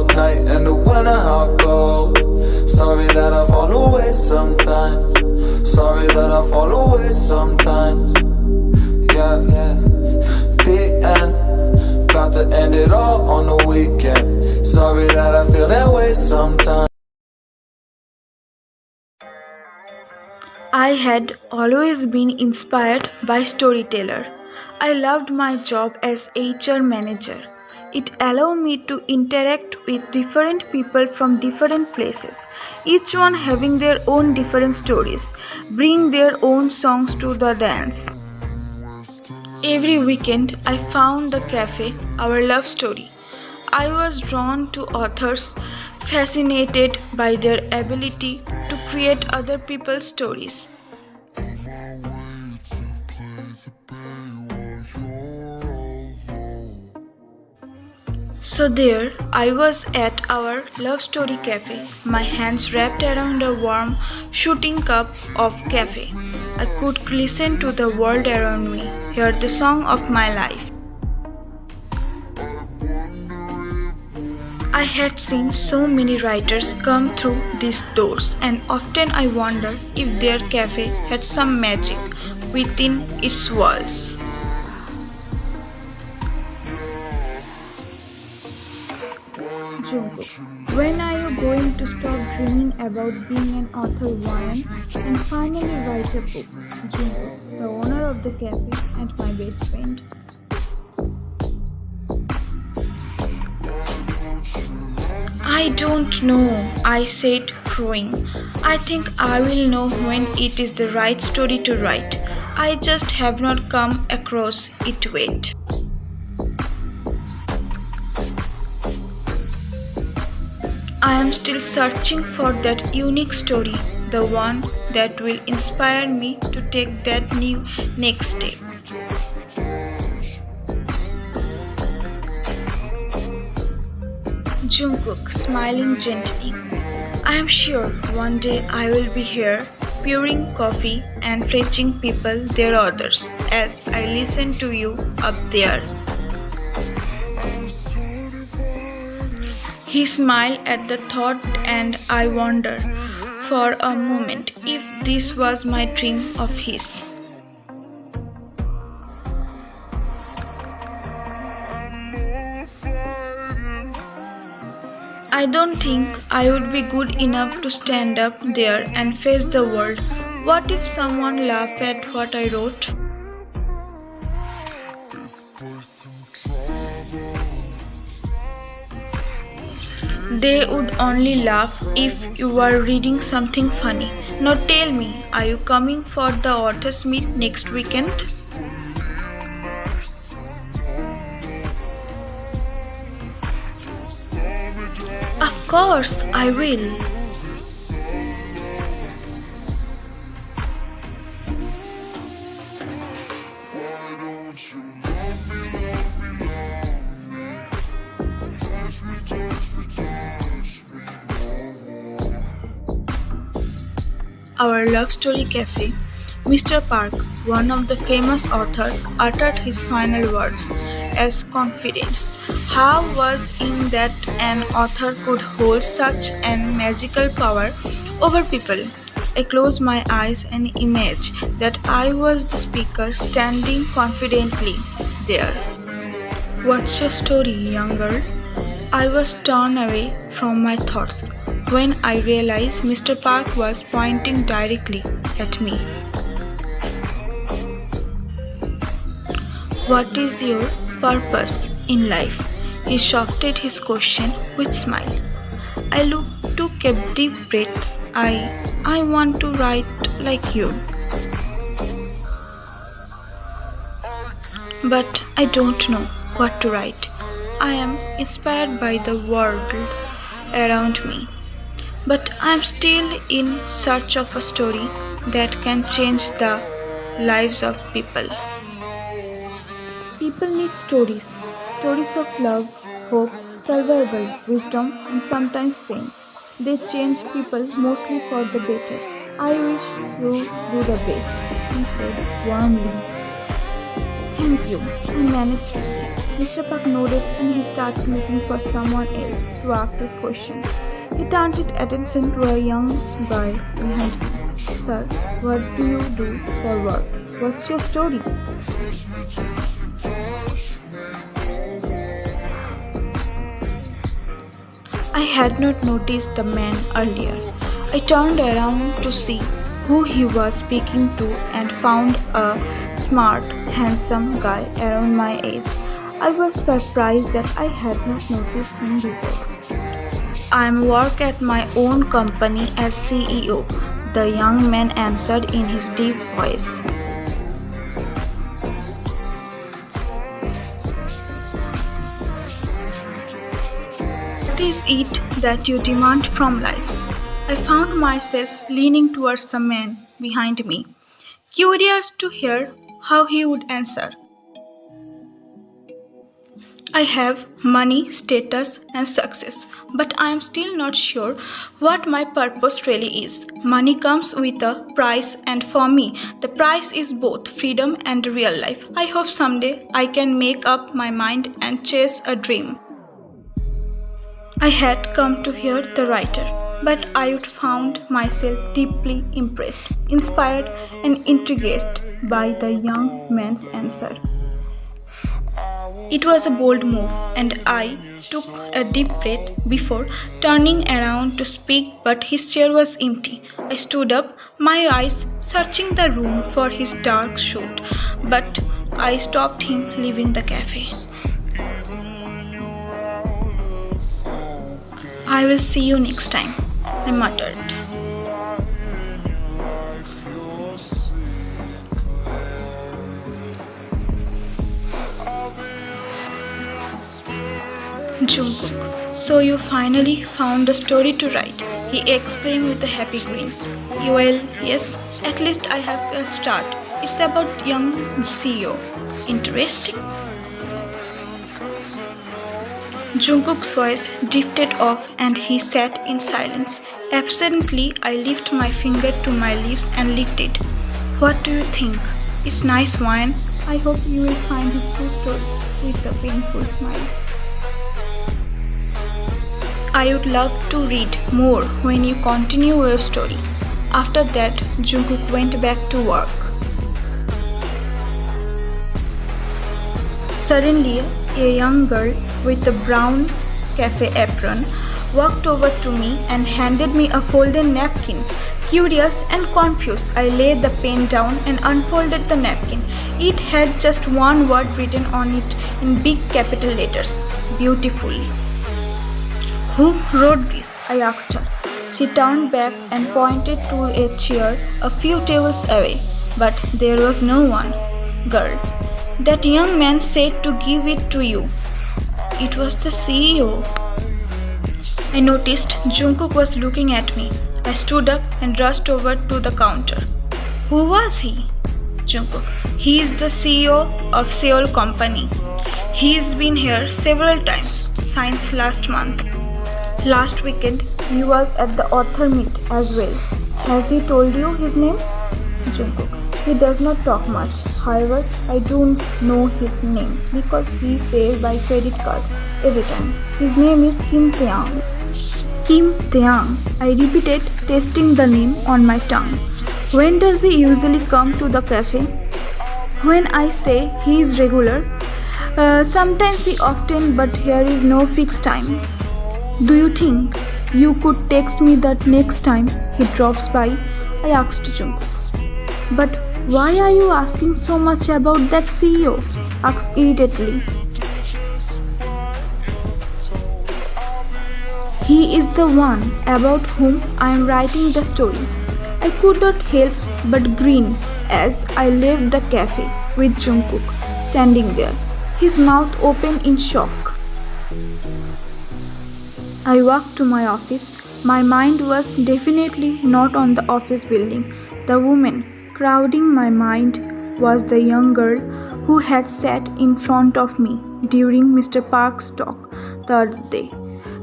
cold night in the winter hot cold. Sorry that I fall away sometimes. Sorry that I fall away sometimes. Yeah, yeah. The end. Got to end it all on the weekend. Sorry that I feel that way sometimes. I had always been inspired by storyteller. I loved my job as HR manager. It allowed me to interact with different people from different places, each one having their own different stories, bring their own songs to the dance. Every weekend I found the cafe, our love story. I was drawn to authors, fascinated by their ability to create other people's stories. So there I was at our love story cafe, my hands wrapped around a warm shooting cup of cafe. I could listen to the world around me, hear the song of my life. I had seen so many writers come through these doors, and often I wonder if their cafe had some magic within its walls. Jungkook, when are you going to stop dreaming about being an author one and finally write a book? Jungkook, the owner of the cafe and my best friend. I don't know, I said, crowing. I think I will know when it is the right story to write. I just have not come across it yet. I am still searching for that unique story, the one that will inspire me to take that new next step. Jungkook, smiling gently. I am sure one day I will be here, pouring coffee and fetching people their orders as I listen to you up there. He smiled at the thought, and I wondered for a moment if this was my dream of his. I don't think I would be good enough to stand up there and face the world. What if someone laughed at what I wrote? They would only laugh if you were reading something funny. Now tell me, are you coming for the author's meet next weekend? Of course, I will. Our love story cafe, Mr. Park, one of the famous authors, uttered his final words as confidence. How was it that an author could hold such an magical power over people? I closed my eyes and imagined that I was the speaker standing confidently there. What's your story, young girl? I was torn away from my thoughts when I realized Mr. Park was pointing directly at me. What is your purpose in life? He shifted his question with smile. I took a deep breath. I want to write like you. But I don't know what to write. I am inspired by the world around me. But I am still in search of a story that can change the lives of people. People need stories. Stories of love, hope, survival, wisdom, and sometimes pain. They change people mostly for the better. I wish you do the best, he said warmly. Thank you, I managed to say. Mr. Park nodded and he started looking for someone else to ask his question. He turned his attention to a young guy behind him. Sir, what do you do for work? What's your story? I had not noticed the man earlier. I turned around to see who he was speaking to and found a smart, handsome guy around my age. I was surprised that I had not noticed him before. I work at my own company as CEO, the young man answered in his deep voice. What is it that you demand from life? I found myself leaning towards the man behind me, curious to hear how he would answer. I have money, status, and success, but I am still not sure what my purpose really is. Money comes with a price, and for me, the price is both freedom and real life. I hope someday I can make up my mind and chase a dream. I had come to hear the writer, but I found myself deeply impressed, inspired, and intrigued by the young man's answer. It was a bold move, and I took a deep breath before turning around to speak, but his chair was empty. I stood up, my eyes searching the room for his dark suit, but I stopped him leaving the cafe. I will see you next time, I muttered. Jungkook, so you finally found a story to write, he exclaimed with a happy grin. Well, yes, at least I have a start. It's about young CEO. Interesting? Jungkook's voice drifted off and he sat in silence. Absently, I lifted my finger to my lips and licked it. What do you think? It's nice wine. I hope you will find his true story with a painful smile. I would love to read more when you continue your story. After that, Jungkook went back to work. Suddenly, a young girl with a brown cafe apron walked over to me and handed me a folded napkin. Curious and confused, I laid the pen down and unfolded the napkin. It had just one word written on it in big capital letters, beautifully. Who wrote this? I asked her. She turned back and pointed to a chair a few tables away, but there was no one. Girl, that young man said to give it to you. It was the CEO. I noticed Jungkook was looking at me. I stood up and rushed over to the counter. Who was he? Jungkook. He is the CEO of Seoul company. He's been here several times since last month. Last weekend, he was at the author meet as well. Has he told you his name? Jungkook. He does not talk much. However, I don't know his name because he pays by credit card every time. His name is Kim Taehyung. Kim Taehyung. I repeated, testing the name on my tongue. When does he usually come to the cafe? When I say he is regular, sometimes he often, but here is no fixed time. Do you think you could text me that next time he drops by? I asked Jungkook. But why are you asking so much about that CEO? Asked irritatedly. He is the one about whom I am writing the story. I could not help but grin as I left the cafe with Jungkook standing there, his mouth open in shock. I walked to my office. My mind was definitely not on the office building. The woman crowding my mind was the young girl who had sat in front of me during Mr. Park's talk the other day.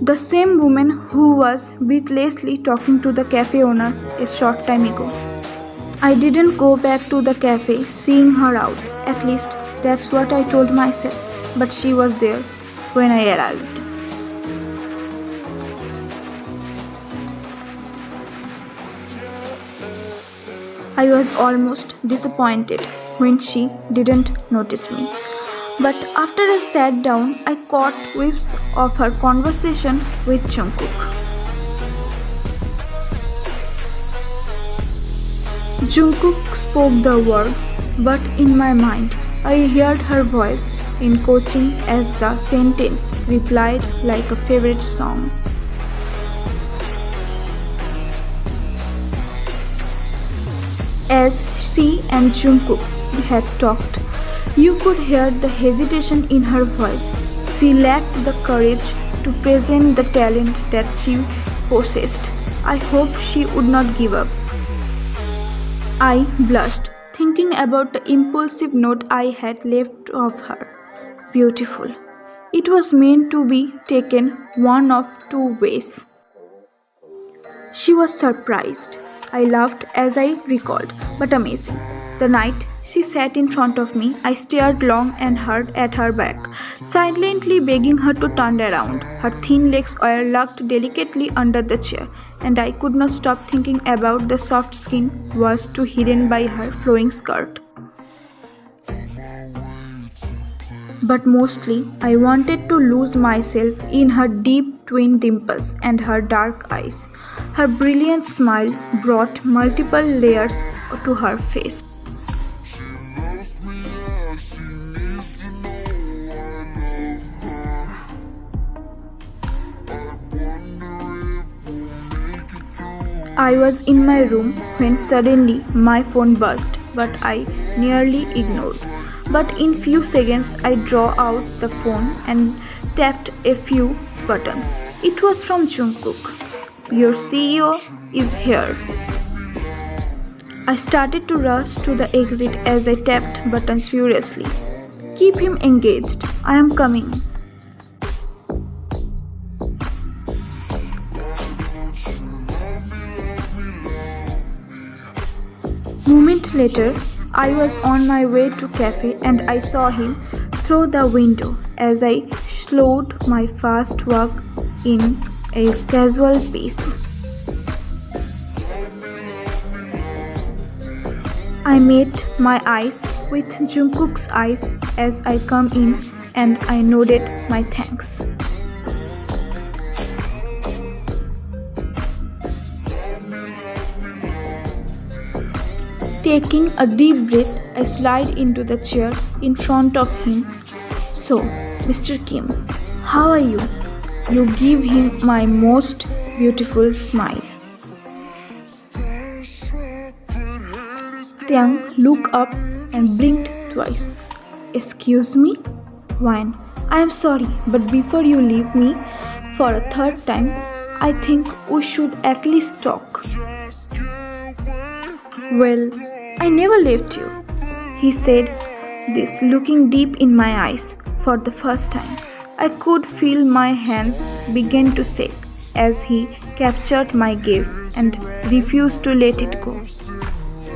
The same woman who was breathlessly talking to the cafe owner a short time ago. I didn't go back to the cafe seeing her out. At least That's what I told myself, but she was there when I arrived. I was almost disappointed when she didn't notice me. But after I sat down, I caught whiffs of her conversation with Jungkook. Jungkook spoke the words, but in my mind, I heard her voice in coaching as the sentence replied like a favorite song. As she and Jungkook had talked, you could hear the hesitation in her voice. She lacked the courage to present the talent that she possessed. I hoped she would not give up. I blushed, thinking about the impulsive note I had left of her. Beautiful. It was meant to be taken one of two ways. She was surprised. I laughed as I recalled, but amazing. The night she sat in front of me, I stared long and hard at her back, silently begging her to turn around. Her thin legs were locked delicately under the chair, and I could not stop thinking about the soft skin was too hidden by her flowing skirt. But mostly, I wanted to lose myself in her deep twin dimples and her dark eyes. Her brilliant smile brought multiple layers to her face. I was in my room when suddenly my phone buzzed, but I nearly ignored. But in few seconds I drew out the phone and tapped a few buttons. It was from Jungkook. Your CEO is here. I started to rush to the exit as I tapped buttons furiously. Keep him engaged. I am coming. Moment later, I was on my way to cafe and I saw him through the window as I slowed my fast walk in a casual pace. I met my eyes with Jungkook's eyes as I come in and I nodded my thanks. Taking a deep breath, I slide into the chair in front of him. So, Mr. Kim, how are you? You give him my most beautiful smile. Taehyung looked up and blinked twice. Excuse me? Wine. I am sorry, but before you leave me for a third time, I think we should at least talk. Well, I never left you, he said this looking deep in my eyes. For the first time, I could feel my hands begin to shake as he captured my gaze and refused to let it go.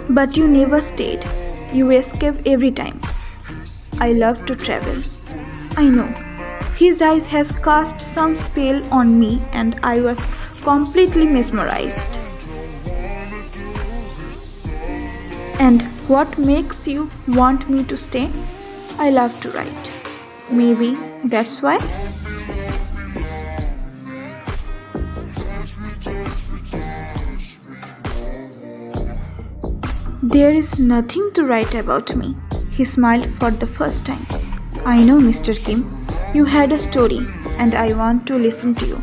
But you never stayed. You escaped every time. I love to travel. I know. His eyes has cast some spell on me and I was completely mesmerized. And what makes you want me to stay? I love to write. Maybe that's why? There is nothing to write about me. He smiled for the first time. I know, Mr. Kim. You had a story and I want to listen to you.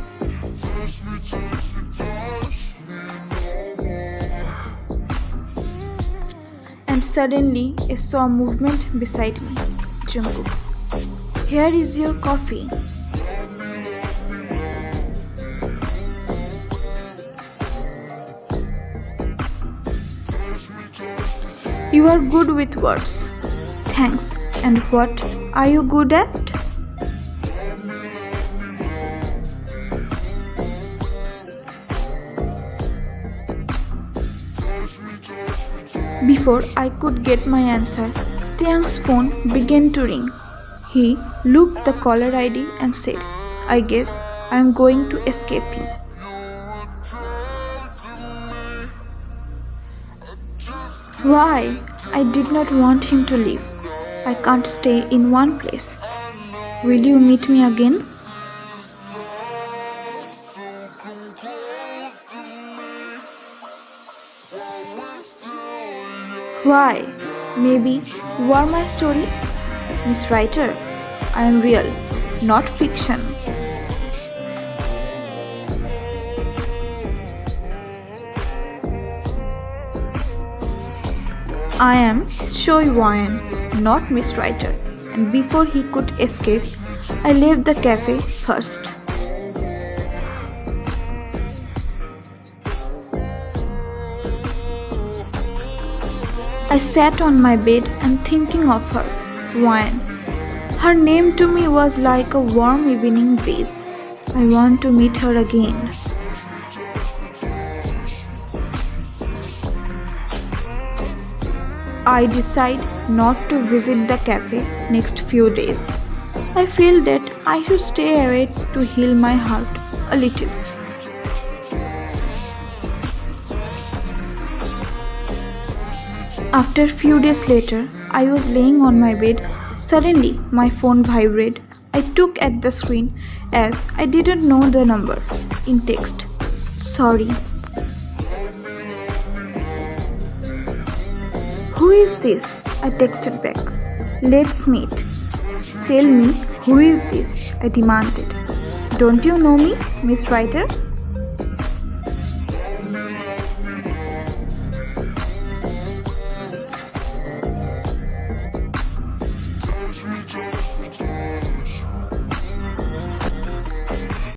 And suddenly I saw movement beside me. Jungkook. Here is your coffee. You are good with words. Thanks. And what are you good at? Before I could get my answer, Taehyung's phone began to ring. He looked the caller ID and said, I guess I am going to escape you. Why? I did not want him to leave. I can't stay in one place. Will you meet me again? Why? Maybe you are my story? Miss Writer, I am real, not fiction. I am Choi Wyan, not Miss Writer, and before he could escape, I left the cafe first. I sat on my bed and thinking of her, Wyan. Her name to me was like a warm evening breeze. I want to meet her again. I decide not to visit the cafe next few days. I feel that I should stay away to heal my heart a little. After a few days later, I was laying on my bed. Suddenly, my phone vibrated. I took at the screen as I didn't know the number. In text, sorry. Who is this? I texted back. Let's meet. Tell me, who is this? I demanded. Don't you know me, Miss Writer?